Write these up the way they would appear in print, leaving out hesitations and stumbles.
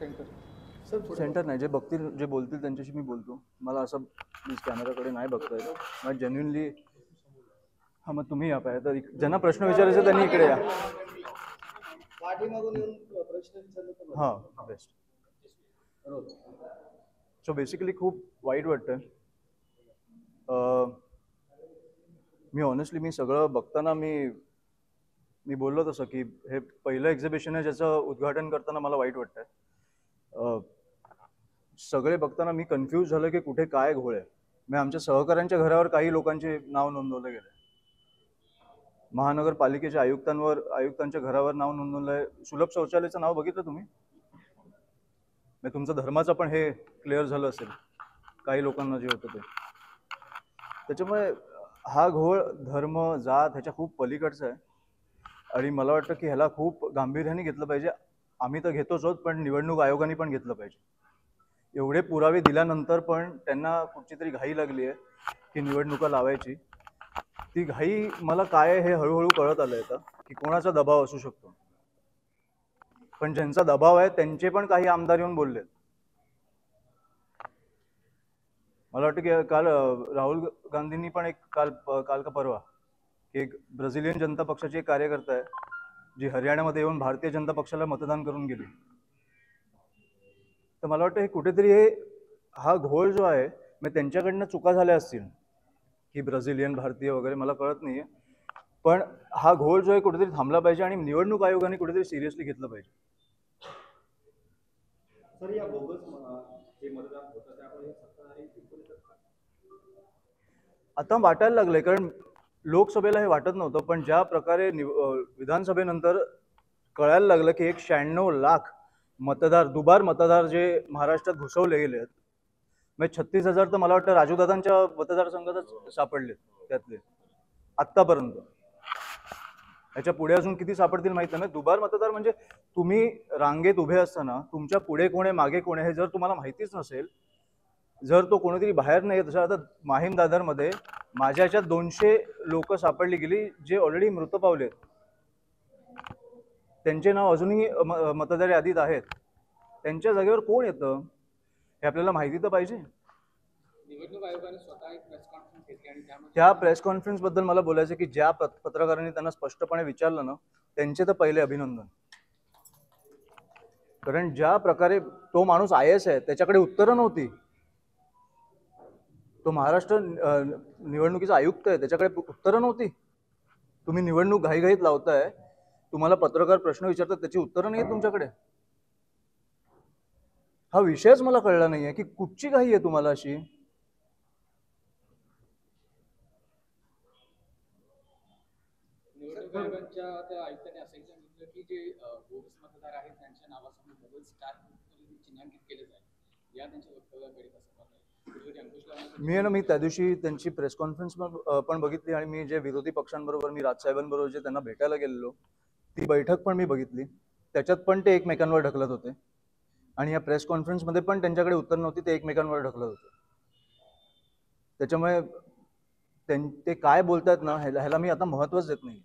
Centre नाही, जे बघतील जे बोलतील त्यांच्याशी मी बोलतो. मला असं प्लीज कॅमेराकडे नाही बघता येत. मला जेन्युइनली हां, मग तुम्ही या पाहिजे तर ज्यांना प्रश्न विचारायचे त्यांनी इकडे या. हां, बेस्ट. सो बेसिकली खूप वाईट वाटतं. मी ऑनेस्टली मी सगळं बघताना मी बोललो तसं की हे पहिलं एक्झिबिशन आहे ज्याचं उद्घाटन करताना मला वाईट वाटतंय. सगळे बघताना मी कन्फ्यूज झालं की कुठे काय घोळ आहे. मी आमच्या सहकाऱ्यांच्या घरावर काही लोकांचे नाव नोंदवले गेले. महानगरपालिकेच्या आयुक्तांच्या घरावर नाव नोंदवलंय. सुलभ शौचालयाचं नाव बघितलं तुम्ही? तुमचं धर्माचं पण हे क्लिअर झालं असेल काही लोकांना जे होतं ते. त्याच्यामुळे हा घोळ धर्म जात ह्याच्या खूप पलीकडचा आहे आणि मला वाटतं की ह्याला खूप गांभीर्याने घेतलं पाहिजे. आम्ही तर घेतोच आहोत, पण निवडणूक आयोगाने पण घेतलं पाहिजे. एवढे पुरावे दिल्यानंतर पण त्यांना कुठची तरी घाई लागली आहे की निवडणुका लावायची. ती घाई मला काय हे हळूहळू कळत आलंय आता की कोणाचा दबाव असू शकतो. पण ज्यांचा दबाव आहे त्यांचे पण काही आमदार येऊन बोललेत. मला वाटतं की काल राहुल गांधींनी पण एक काल का परवा एक ब्राझिलियन जनता पक्षाची एक कार्यकर्ता आहे जी हरियाणामध्ये येऊन भारतीय जनता पक्षाला मतदान करून गेली. तर मला वाटतं हे कुठेतरी हा घोळ जो आहे मग त्यांच्याकडनं चुका झाल्या असतील की ब्राझिलियन भारतीय वगैरे मला कळत नाहीये, पण हा घोळ जो आहे कुठेतरी थांबला पाहिजे आणि निवडणूक आयोगाने कुठेतरी सिरियसली घेतलं पाहिजे. सर, या बोगस जे मतदान होतं त्यामुळे सत्ताधारी जिंकू शकतात आता वाटायला लागलंय, कारण लोकसभेला हे वाटत नव्हतं, पण ज्या प्रकारे विधानसभेनंतर कळायला लागलं की 96 लाख मतदार दुबार मतदार जे महाराष्ट्रात घुसवले गेले आहेत. म्हणजे 36,000 तर मला वाटतं राजूदादांच्या मतदारसंघातच सापडले त्यातले आत्तापर्यंत. याच्या पुढे अजून किती सापडतील माहित नाही. दुबार मतदार म्हणजे तुम्ही रांगेत उभे असताना तुमच्या पुढे कोण आहे मागे कोण आहे हे जर तुम्हाला माहितीच नसेल, जर तो कोणीतरी बाहेर नाही येत. आता माहीम दादरमध्ये माझ्या याच्यात 200 लोक सापडली गेली जे ऑलरेडी मृत पावलेत. त्यांचे नाव अजूनही मतदार यादीत आहेत. त्यांच्या जागेवर कोण येतं हे आपल्याला माहिती तर पाहिजे. निवडणूक आयोगाने स्वतः एक प्रेस कॉन्फरन्स घेतली आणि त्या प्रेस कॉन्फरन्स बद्दल मला बोलायचं की ज्या पत्रकारांनी त्यांना स्पष्टपणे विचारलं ना त्यांचे तर पहिले अभिनंदन. कारण ज्या प्रकारे तो माणूस IAS आहे त्याच्याकडे उत्तरं नव्हती. तो महाराष्ट्र निवडणुकीचा आयुक्त आहे त्याच्याकडे उत्तरं नव्हती. तुम्ही निवडणूक घाईघाईत लावताय, तुम्हाला पत्रकार प्रश्न विचारतात त्याची उत्तरं नाही आहेत तुमच्याकडे. हा विषयच मला कळला नाहीये की कुठची घाई आहे तुम्हाला अशी. निवडणूक आयोगाच्या त्या आयुक्तांनी असं सांगितलं की जे बोगस मतदार आहेत त्यांच्या नावासमोर डबल स्टार चिन्हांकित केलं जाईल. या त्यांच्या वक्तव्याकडे कसं पाहताय? मी त्या दिवशी त्यांची प्रेस कॉन्फरन्स पण बघितली आणि मी जे विरोधी पक्षांबरोबर मी राजसाहेबांबरोबर जे त्यांना भेटायला गेलेलो ती बैठक पण मी बघितली. त्याच्यात पण ते एकमेकांवर ढकलत होते आणि या प्रेस कॉन्फरन्समध्ये पण त्यांच्याकडे उत्तर नव्हती, ते एकमेकांवर ढकलत होते. त्याच्यामुळे ते काय बोलतात ना ह्याला मी आता महत्वच देत नाही.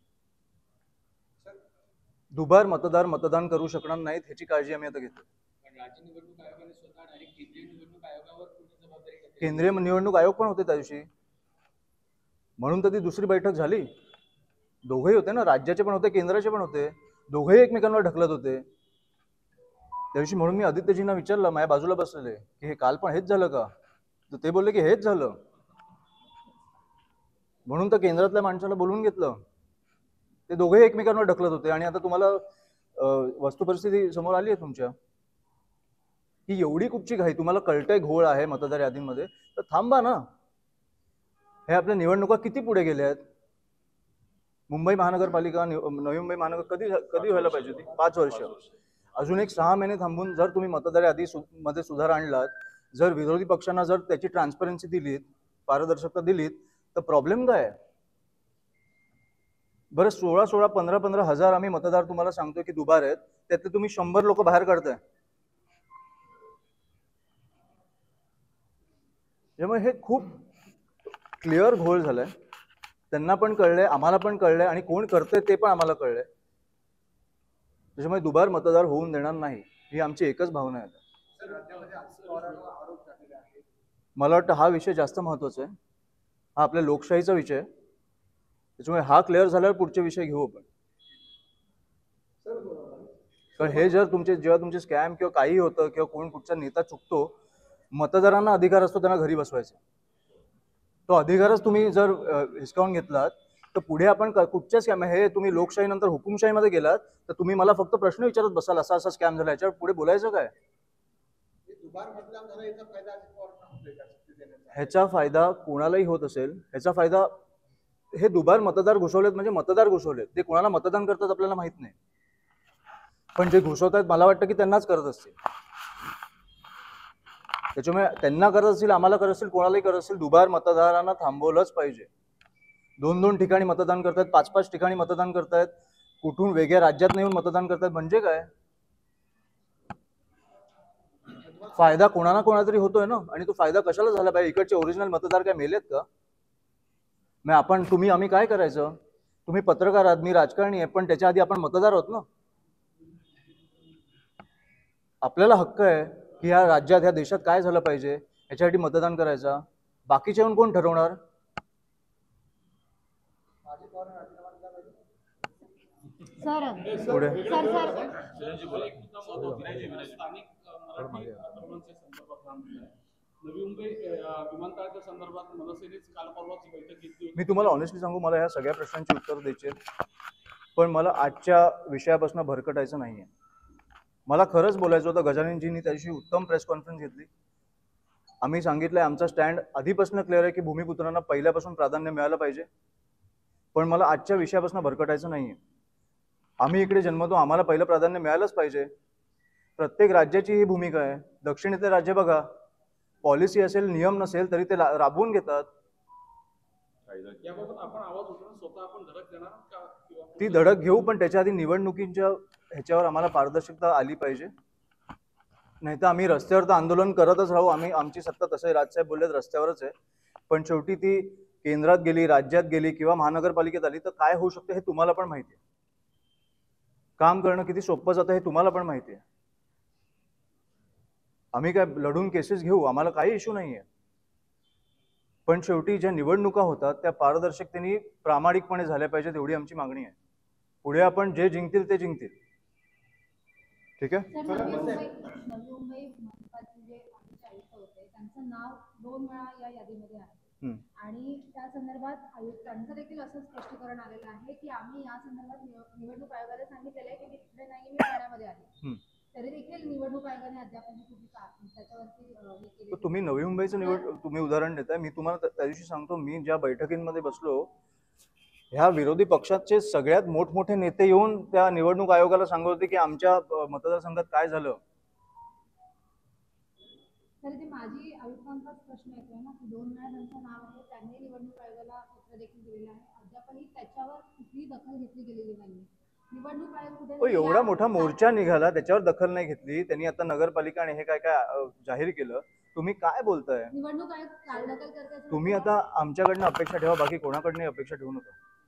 दुबार मतदार मतदान करू शकणार नाहीत ह्याची काळजी आम्ही आता घेतो. राज्य निवडणूक आयोगाने स्वतः डायरेक्ट केंद्रीय निवडणूक आयोगावर जबाबदारी घेतली. केंद्रीय निवडणूक आयोग पण होते त्या दिवशी, म्हणून तर ती दुसरी बैठक झाली. दोघेही होते ना, राज्याचे पण होते केंद्राचे पण होते, दोघेही एकमेकांवर ढकलत होते त्या दिवशी. म्हणून मी आदित्यजींना विचारलं, माझ्या बाजूला बसलेले, की हे काल पण हेच झालं का? तर ते बोलले की हेच झालं. म्हणून तर केंद्रातल्या माणसाला बोलवून घेतलं. ते दोघेही एकमेकांवर ढकलत होते आणि आता तुम्हाला वस्तू परिस्थिती समोर आली आहे तुमच्या ही एवढी कुठची घाई. तुम्हाला कळतंय घोळ आहे मतदार यादींमध्ये, तर थांबा ना. हे आपल्या निवडणुका किती पुढे गेल्या आहेत. मुंबई महानगरपालिका नवी मुंबई महानगर कधी व्हायला पाहिजे होती? 5 वर्ष. अजून एक 6 महिने थांबून जर तुम्ही मतदार यादीमध्ये सुधार आणलात, जर विरोधी पक्षांना जर त्याची ट्रान्सपरन्सी दिलीत, पारदर्शकता दिलीत, तर प्रॉब्लेम काय आहे? बरं 16 15 हजार आम्ही मतदार तुम्हाला सांगतोय की दुबार आहेत, त्यातले तुम्ही 100 लोक बाहेर काढताय. त्यामुळे हे खूप क्लिअर घोळ झालाय. त्यांना पण कळलंय, आम्हाला पण कळलंय आणि कोण करतंय ते पण आम्हाला कळलंय. त्याच्यामुळे दुबार मतदार होऊन देणार नाही. ही आमची एकच भावना आहे आता. सर, राज्यामध्ये अजित पवारांवर आरोप झालेले आहेत. मला वाटतं हा विषय जास्त महत्त्वाचा आहे. हा आपल्या लोकशाहीचा विषय आहे. त्याच्यामुळे हा क्लिअर झाल्यावर पुढचे विषय घेऊ आपण. सर, कारण हे जर जेव्हा तुमचे स्कॅम किंवा काही होतं किंवा कोण कुठचा नेता चुकतो, मतदारांना अधिकार असतो त्यांना घरी बसवायचा. तो अधिकारच तुम्ही जर हिसकावून घेतलात तर पुढे आपण कुठच्या स्कॅम, हे तुम्ही लोकशाहीनंतर हुकुमशाहीमध्ये गेलात तर तुम्ही मला फक्त प्रश्न विचारत बसाल असा असा स्कॅम झाला, याच्यावर पुढे बोलायचं काय? दुबार मतदान झालं, याचा फायदा अजित पवारांना होतोय का शक्ती देण्याचा? ह्याचा फायदा कोणालाही होत असेल. ह्याचा फायदा, हे दुबार मतदार घुसवलेत म्हणजे मतदार घुसवलेत, ते कोणाला मतदान करतात आपल्याला माहित नाही, पण जे घुसवतात मला वाटतं की त्यांनाच करत असतील. त्याच्यामुळे त्यांना करत असतील, आम्हाला करत असतील, कोणालाही करत असतील, दुबार मतदारांना थांबवलंच पाहिजे. 2-2 ठिकाणी मतदान करतायत, 5-5 ठिकाणी मतदान करतायत, कुठून वेगळ्या राज्यात येऊन मतदान करतायत, म्हणजे काय? फायदा कोणाला कोणाला तरी होतोय ना. आणि तो फायदा कशाला झाला पाहिजे? इकडचे ओरिजिनल मतदार काय मेलेत का? मग आम्ही काय करायचं? तुम्ही पत्रकार आहात, मी राजकारणी आहे, पण त्याच्या आधी आपण मतदार आहोत ना. आपल्याला हक्क आहे की ह्या राज्यात, ह्या देशात काय झालं पाहिजे याच्यासाठी मतदान करायचा. बाकीचे येऊन कोण ठरवणार? पुढे नवी मुंबई विमानतळाच्या संदर्भात मनसेनेच काल परवाची बैठक घेतली होती. मी तुम्हाला ऑनेस्टली सांगू, मला ह्या सगळ्या प्रश्नांची उत्तर द्यायची आहेत, पण मला आजच्या विषयापासून भरकटायचं नाहीये. मला खरंच बोलायचं होतं. गजाननजींनी त्या दिवशी उत्तम प्रेस कॉन्फरन्स घेतली. आम्ही सांगितलंय आमचा स्टँड आधीपासून क्लिअर आहे की भूमिपुत्रांना पहिल्यापासून प्राधान्य मिळालं पाहिजे, पण मला आजच्या विषयापासून भरकटायचं नाहीये. आम्ही इकडे जन्मतो, आम्हाला पहिलं प्राधान्य मिळालंच पाहिजे. प्रत्येक राज्याची ही भूमिका आहे. दक्षिणेतले राज्य बघा, पॉलिसी असेल, नियम नसेल तरी ते राबवून घेतात. याबाबत आपण आवाज उठवून स्वतः आपण धडक देणार का? ती धडक घेऊ, पण त्याच्या आधी निवडणुकींच्या ह्याच्यावर आम्हाला पारदर्शकता आली पाहिजे. नाही तर आम्ही रस्त्यावर तर आंदोलन करतच राहू. आमची सत्ता, तसं राजसाहेब बोललेत, रस्त्यावरच आहे, पण शेवटी ती केंद्रात गेली, राज्यात गेली किंवा महानगरपालिकेत आली तर काय होऊ शकतं हे तुम्हाला पण माहिती आहे. काम करणं किती सोपं जातं हे तुम्हाला पण माहिती आहे. आम्ही काय लढून केसेस घेऊ, आम्हाला काही इश्यू नाहीये, पण शेवटी ज्या निवडणुका होतात त्या पारदर्शकतेने, प्रामाणिकपणे झाल्या पाहिजेत, एवढी आमची मागणी आहे. पुढे आपण जे जिंकतील ते जिंकतील. ठीक आहे. नवी मुंबई मनपाचे जे आयुक्त होते त्यांचं नाव 2 वेळा या यादीमध्ये आहे आणि त्या संदर्भात आयुक्तांचं देखील असं स्पष्टीकरण आलेलं आहे की आम्ही या संदर्भात निवडणूक आयोगाला सांगितलेलं आहे की मी तिकडे नाही, मी ठाण्यामध्ये आहे, तरी देखील निवडणूक आयोगाने अद्याप त्याच्यावरती तुम्ही नवी मुंबईचं तुम्ही उदाहरण देताय. मी तुम्हाला त्या दिवशी सांगतो, मी ज्या बैठकींमध्ये बसलो, ह्या विरोधी पक्षाचे सगळ्यात मोठमोठे नेते येऊन त्या निवडणूक आयोगाला सांगत होते की आमच्या मतदारसंघात काय झालं. तर ते माजी आयुक्तांचाच प्रश्न येतोय ना की 2 वेळा त्यांचं नाव आहे, त्यांनी निवडणूक आयोगाला पत्र देखील दिलेलं आहे, अद्यापही त्याच्यावर कुठलीही दखल घेतली गेलेली नाही. निवडणूक आयोग कुठे एवढा मोठा मोर्चा निघाला, त्याच्यावर दखल नाही घेतली त्यांनी. आता नगरपालिका आणि हे काय काय जाहीर केलं. तुम्ही काय बोलताय? निवडणूक आयोग काल दखल करते. तुम्ही आता आमच्याकडनं अपेक्षा ठेवा, बाकी कोणाकडनं अपेक्षा ठेवू नका.